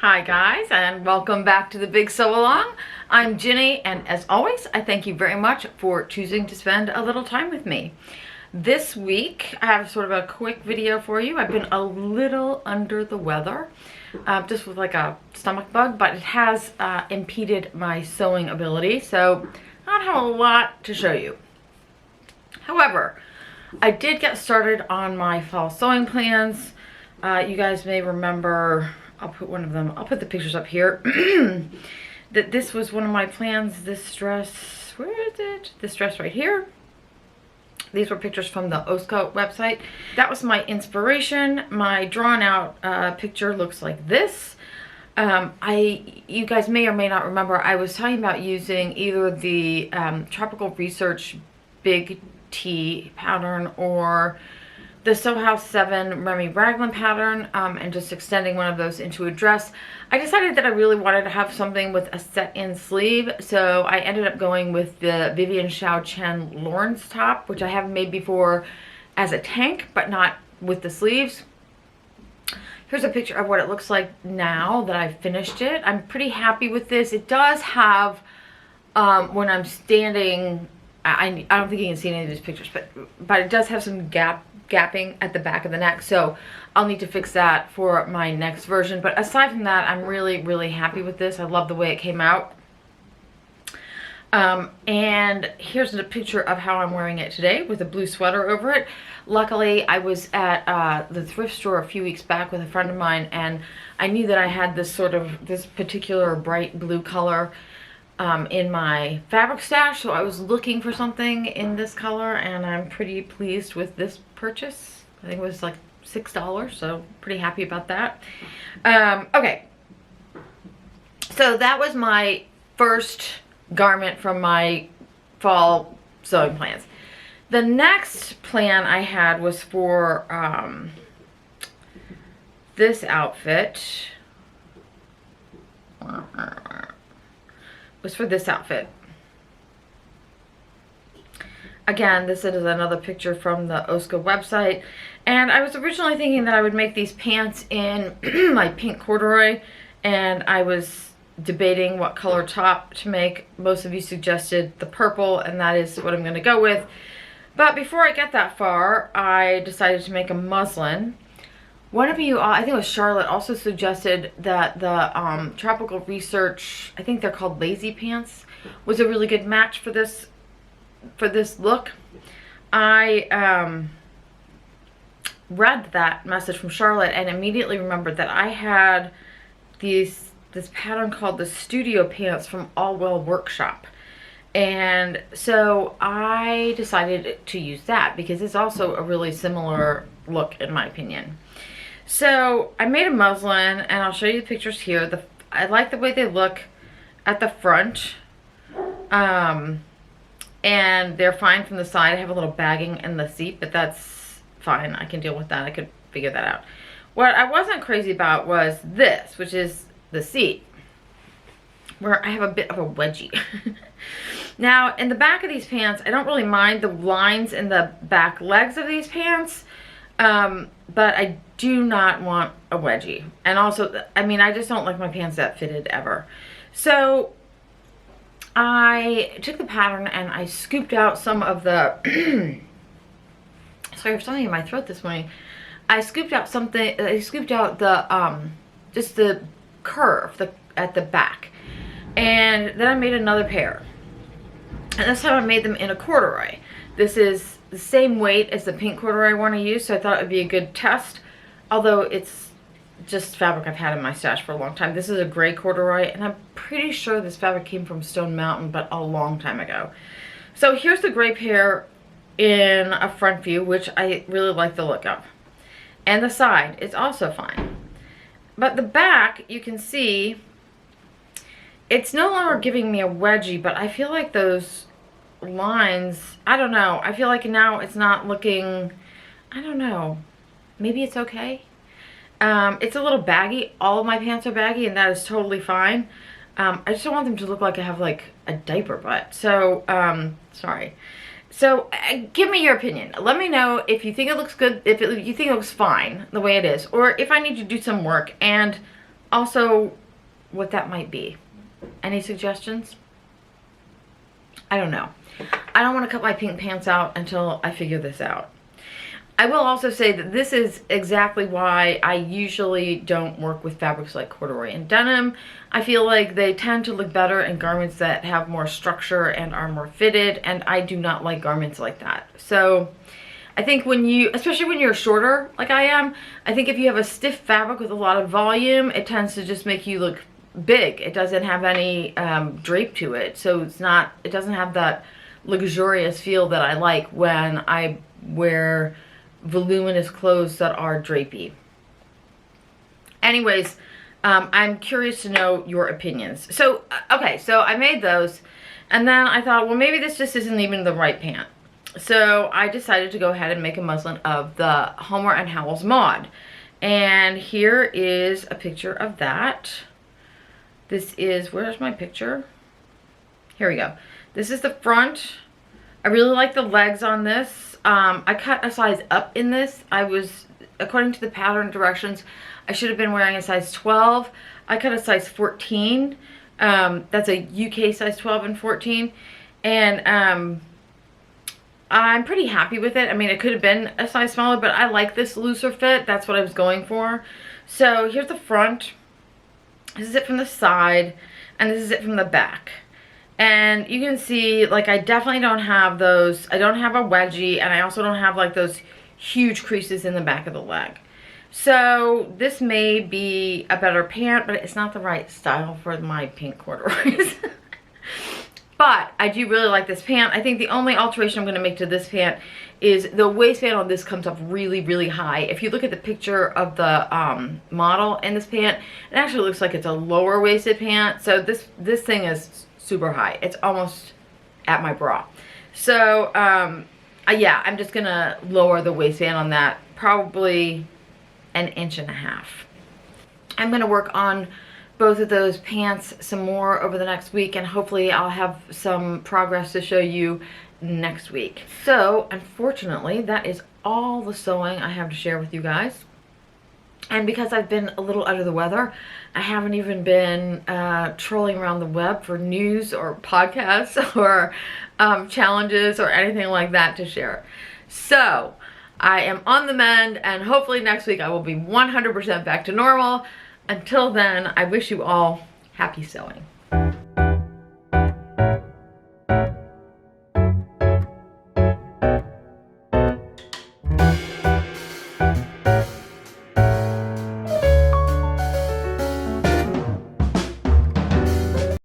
Hi guys, and welcome back to the Big Sew Along. I'm Ginny, and as always, I thank you very much for choosing to spend a little time with me. This week, I have sort of a quick video for you. I've been a little under the weather, just with like a stomach bug, but it has impeded my sewing ability, so I don't have a lot to show you. However, I did get started on my fall sewing plans. You guys may remember, I'll put the pictures up here, that this was one of my plans. This dress, where is it? This dress right here. These were pictures from the OSCO website. That was my inspiration. My drawn out picture looks like this. You guys may or may not remember, I was talking about using either the Tropical Research Big T pattern or the Sew House 7 Remy raglan pattern, and just extending one of those into a dress. I decided that I really wanted to have something with a set-in sleeve, so I ended up going with the Vivian Shao Chen Lawrence top, which I have made before as a tank, but not with the sleeves. Here's a picture of what it looks like now that I've finished it. I'm pretty happy with this. It does have, when I'm standing, I don't think you can see any of these pictures, but it does have some gapping at the back of the neck, so I'll need to fix that for my next version. But aside from that, I'm really happy with this. I love the way it came out. And here's a picture of how I'm wearing it today with a blue sweater over it. Luckily, I was at the thrift store a few weeks back with a friend of mine, and I knew that I had this particular bright blue color in my fabric stash, so I was looking for something in this color, and I'm pretty pleased with this purchase. I think it was like $6, so pretty happy about that. Okay, so that was my first garment from my fall sewing plans. The next plan I had was for this outfit. Again, this is another picture from the OSCO website, and I was originally thinking that I would make these pants in my pink corduroy, and I was debating what color top to make. Most of you suggested the purple, and that is what I'm going to go with. But before I get that far, I decided to make a muslin. One of you, I think it was Charlotte, also suggested that the Tropical Research, I think they're called lazy pants, was a really good match for this look. I read that message from Charlotte and immediately remembered that I had this pattern called the Studio Pants from All Well Workshop. And so I decided to use that because it's also a really similar look in my opinion. So I made a muslin, and I'll show you the pictures here. I like the way they look at the front, and they're fine from the side. I have a little bagging in the seat, but that's fine. I can deal with that. I could figure that out. What I wasn't crazy about was this, which is the seat, where I have a bit of a wedgie. Now, in the back of these pants, I don't really mind the lines in the back legs of these pants, but I do not want a wedgie. And also, I mean, I just don't like my pants that fitted ever. So I took the pattern and I scooped out some of the sorry, there's something in my throat this morning. I scooped out the just the curve at the back, and then I made another pair, and this time I made them in a corduroy. This is the same weight as the pink corduroy I want to use, so I thought it would be a good test, although it's just fabric I've had in my stash for a long time. This is a gray corduroy, and I'm pretty sure this fabric came from Stone Mountain, but a long time ago. So here's the gray pair in a front view, which I really like the look of. And the side is also fine. But the back, you can see, it's no longer giving me a wedgie, but I feel like those lines, I don't know, I feel like now it's not looking, I don't know, maybe it's okay. It's a little baggy. All of my pants are baggy, and that is totally fine. I just don't want them to look like I have like a diaper butt. So, sorry. So give me your opinion. Let me know if you think it looks good, if you think it looks fine the way it is, or if I need to do some work. And also what that might be. Any suggestions? I don't know. I don't want to cut my pink pants out until I figure this out. I will also say that this is exactly why I usually don't work with fabrics like corduroy and denim. I feel like they tend to look better in garments that have more structure and are more fitted, and I do not like garments like that. So I think when you, especially when you're shorter like I am, I think if you have a stiff fabric with a lot of volume, it tends to just make you look big. It doesn't have any drape to it, so it doesn't have that luxurious feel that I like when I wear voluminous clothes that are drapey. Anyways, I'm curious to know your opinions. So, okay, so I made those, and then I thought, well, maybe this just isn't even the right pant. So I decided to go ahead and make a muslin of the Homer and Howells Maud. And here is a picture of that. This is, where's my picture? Here we go. This is the front. I really like the legs on this. I cut a size up in this. According to the pattern directions, I should have been wearing a size 12. I cut a size 14. That's a UK size 12 and 14. And I'm pretty happy with it. I mean, it could have been a size smaller, but I like this looser fit. That's what I was going for. So here's the front. This is it from the side, and this is it from the back. And you can see, like, I definitely don't have those. I don't have a wedgie, and I also don't have, like, those huge creases in the back of the leg. So this may be a better pant, but it's not the right style for my pink corduroys. But I do really like this pant. I think the only alteration I'm going to make to this pant is the waistband on this comes up really, really high. If you look at the picture of the model in this pant, it actually looks like it's a lower waisted pant. So this thing is super high. It's almost at my bra. So yeah, I'm just gonna lower the waistband on that, probably 1.5 inches. I'm gonna work on both of those pants some more over the next week, and hopefully I'll have some progress to show you next week. So unfortunately, that is all the sewing I have to share with you guys. And because I've been a little under the weather, I haven't even been trolling around the web for news or podcasts or challenges or anything like that to share. So I am on the mend, and hopefully next week I will be 100% back to normal. Until then, I wish you all happy sewing.